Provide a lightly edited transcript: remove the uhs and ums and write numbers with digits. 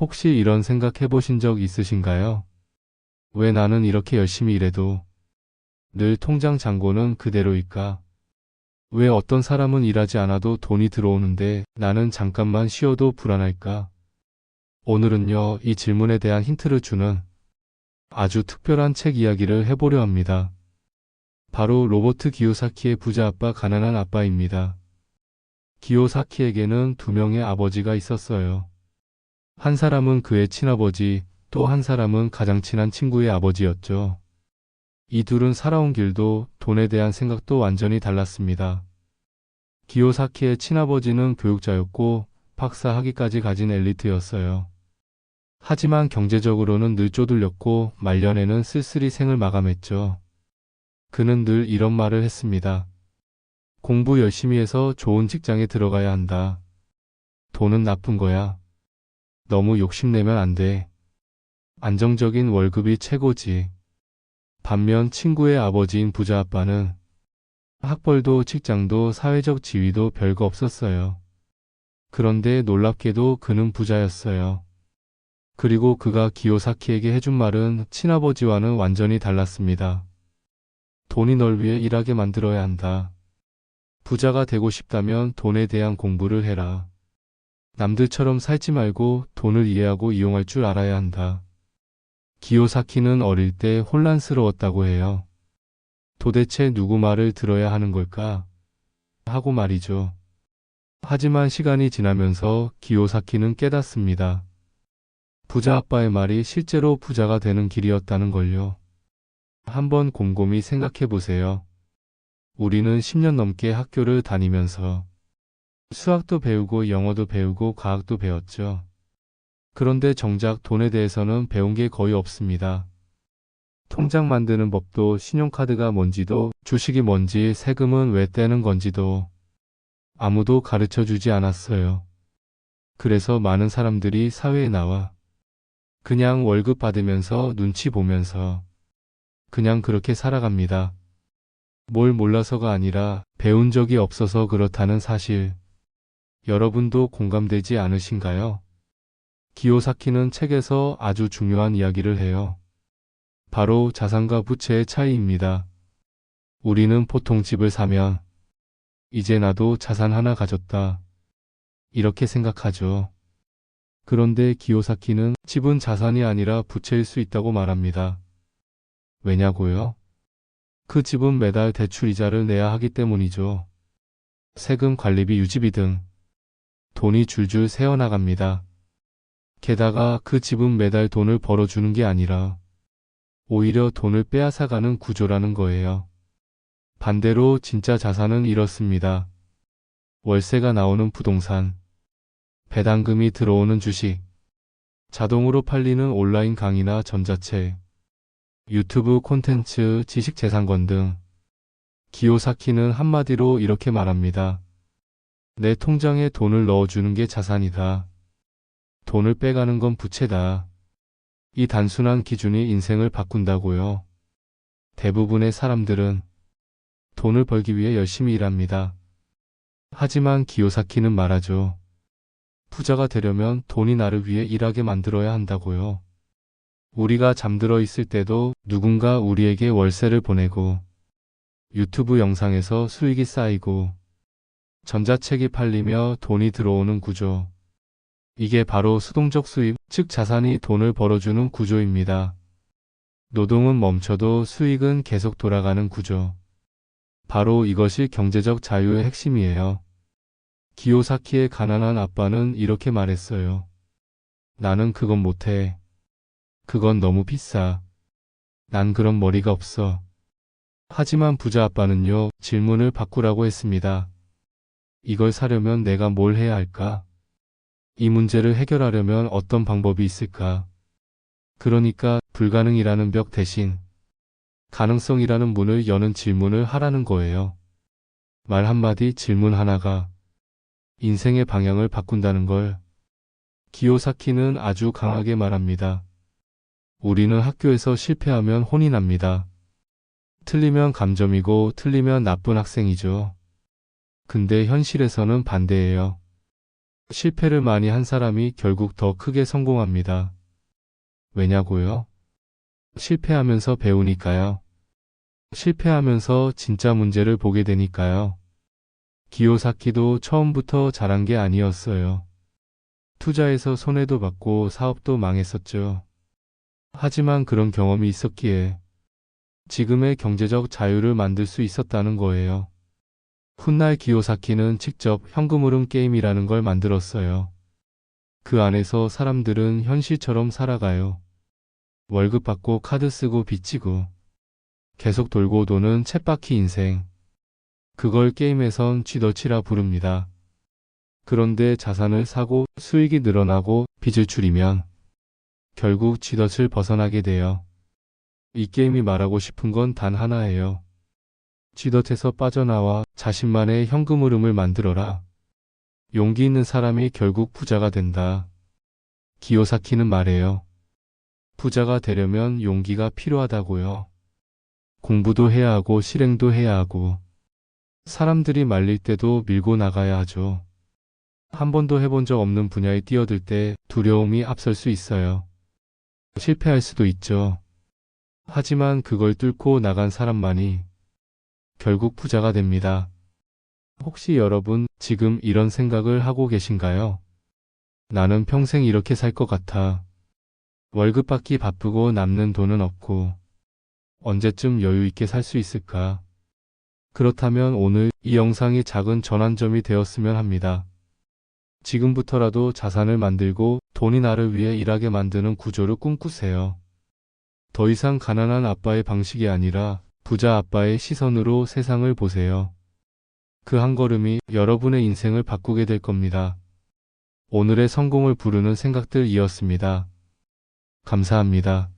혹시 이런 생각 해보신 적 있으신가요? 왜 나는 이렇게 열심히 일해도 늘 통장 잔고는 그대로일까? 왜 어떤 사람은 일하지 않아도 돈이 들어오는데 나는 잠깐만 쉬어도 불안할까? 오늘은요, 이 질문에 대한 힌트를 주는 아주 특별한 책 이야기를 해보려 합니다. 바로 로버트 기요사키의 부자 아빠 가난한 아빠입니다. 기요사키에게는 두 명의 아버지가 있었어요. 한 사람은 그의 친아버지, 또 한 사람은 가장 친한 친구의 아버지였죠. 이 둘은 살아온 길도 돈에 대한 생각도 완전히 달랐습니다. 기요사키의 친아버지는 교육자였고 박사 학위까지 가진 엘리트였어요. 하지만 경제적으로는 늘 쪼들렸고 말년에는 쓸쓸히 생을 마감했죠. 그는 늘 이런 말을 했습니다. 공부 열심히 해서 좋은 직장에 들어가야 한다. 돈은 나쁜 거야. 너무 욕심내면 안 돼. 안정적인 월급이 최고지. 반면 친구의 아버지인 부자 아빠는 학벌도 직장도 사회적 지위도 별거 없었어요. 그런데 놀랍게도 그는 부자였어요. 그리고 그가 기요사키에게 해준 말은 친아버지와는 완전히 달랐습니다. 돈이 널 위해 일하게 만들어야 한다. 부자가 되고 싶다면 돈에 대한 공부를 해라. 남들처럼 살지 말고 돈을 이해하고 이용할 줄 알아야 한다. 기요사키는 어릴 때 혼란스러웠다고 해요. 도대체 누구 말을 들어야 하는 걸까? 하고 말이죠. 하지만 시간이 지나면서 기요사키는 깨닫습니다. 부자 아빠의 말이 실제로 부자가 되는 길이었다는 걸요. 한번 곰곰이 생각해 보세요. 우리는 10년 넘게 학교를 다니면서 수학도 배우고 영어도 배우고 과학도 배웠죠. 그런데 정작 돈에 대해서는 배운 게 거의 없습니다. 통장 만드는 법도 신용카드가 뭔지도 주식이 뭔지 세금은 왜 떼는 건지도 아무도 가르쳐 주지 않았어요. 그래서 많은 사람들이 사회에 나와 그냥 월급 받으면서 눈치 보면서 그냥 그렇게 살아갑니다. 뭘 몰라서가 아니라 배운 적이 없어서 그렇다는 사실. 여러분도 공감되지 않으신가요? 기요사키는 책에서 아주 중요한 이야기를 해요. 바로 자산과 부채의 차이입니다. 우리는 보통 집을 사면 이제 나도 자산 하나 가졌다. 이렇게 생각하죠. 그런데 기요사키는 집은 자산이 아니라 부채일 수 있다고 말합니다. 왜냐고요? 그 집은 매달 대출 이자를 내야 하기 때문이죠. 세금 관리비 유지비 등 돈이 줄줄 새어나갑니다. 게다가 그 집은 매달 돈을 벌어주는 게 아니라 오히려 돈을 빼앗아가는 구조라는 거예요. 반대로 진짜 자산은 이렇습니다. 월세가 나오는 부동산, 배당금이 들어오는 주식, 자동으로 팔리는 온라인 강의나 전자책, 유튜브 콘텐츠, 지식재산권 등. 기요사키는 한마디로 이렇게 말합니다. 내 통장에 돈을 넣어주는 게 자산이다. 돈을 빼가는 건 부채다. 이 단순한 기준이 인생을 바꾼다고요. 대부분의 사람들은 돈을 벌기 위해 열심히 일합니다. 하지만 기요사키는 말하죠. 부자가 되려면 돈이 나를 위해 일하게 만들어야 한다고요. 우리가 잠들어 있을 때도 누군가 우리에게 월세를 보내고 유튜브 영상에서 수익이 쌓이고 전자책이 팔리며 돈이 들어오는 구조. 이게 바로 수동적 수입, 즉 자산이 돈을 벌어주는 구조입니다. 노동은 멈춰도 수익은 계속 돌아가는 구조. 바로 이것이 경제적 자유의 핵심이에요. 기요사키의 가난한 아빠는 이렇게 말했어요. 나는 그건 못해. 그건 너무 비싸. 난 그런 머리가 없어. 하지만 부자 아빠는요, 질문을 바꾸라고 했습니다. 이걸 사려면 내가 뭘 해야 할까? 이 문제를 해결하려면 어떤 방법이 있을까? 그러니까 불가능이라는 벽 대신 가능성이라는 문을 여는 질문을 하라는 거예요. 말 한마디 질문 하나가 인생의 방향을 바꾼다는 걸. 기요사키는 아주 강하게 말합니다. 우리는 학교에서 실패하면 혼이 납니다. 틀리면 감점이고 틀리면 나쁜 학생이죠. 근데 현실에서는 반대예요. 실패를 많이 한 사람이 결국 더 크게 성공합니다. 왜냐고요? 실패하면서 배우니까요. 실패하면서 진짜 문제를 보게 되니까요. 기요사키도 처음부터 잘한 게 아니었어요. 투자해서 손해도 봤고 사업도 망했었죠. 하지만 그런 경험이 있었기에 지금의 경제적 자유를 만들 수 있었다는 거예요. 훗날 기요사키는 직접 현금 흐름 게임이라는 걸 만들었어요. 그 안에서 사람들은 현실처럼 살아가요. 월급 받고 카드 쓰고 빚지고 계속 돌고 도는 쳇바퀴 인생. 그걸 게임에선 쥐덫이라 부릅니다. 그런데 자산을 사고 수익이 늘어나고 빚을 줄이면 결국 쥐덫을 벗어나게 돼요. 이 게임이 말하고 싶은 건 단 하나예요. 쥐덫에서 빠져나와 자신만의 현금 흐름을 만들어라. 용기 있는 사람이 결국 부자가 된다. 기요사키는 말해요. 부자가 되려면 용기가 필요하다고요. 공부도 해야 하고 실행도 해야 하고 사람들이 말릴 때도 밀고 나가야 하죠. 한 번도 해본 적 없는 분야에 뛰어들 때 두려움이 앞설 수 있어요. 실패할 수도 있죠. 하지만 그걸 뚫고 나간 사람만이 결국 부자가 됩니다. 혹시 여러분 지금 이런 생각을 하고 계신가요? 나는 평생 이렇게 살 것 같아. 월급 받기 바쁘고 남는 돈은 없고 언제쯤 여유 있게 살 수 있을까? 그렇다면 오늘 이 영상이 작은 전환점이 되었으면 합니다. 지금부터라도 자산을 만들고 돈이 나를 위해 일하게 만드는 구조를 꿈꾸세요. 더 이상 가난한 아빠의 방식이 아니라 부자 아빠의 시선으로 세상을 보세요. 그 한 걸음이 여러분의 인생을 바꾸게 될 겁니다. 오늘의 성공을 부르는 생각들이었습니다. 감사합니다.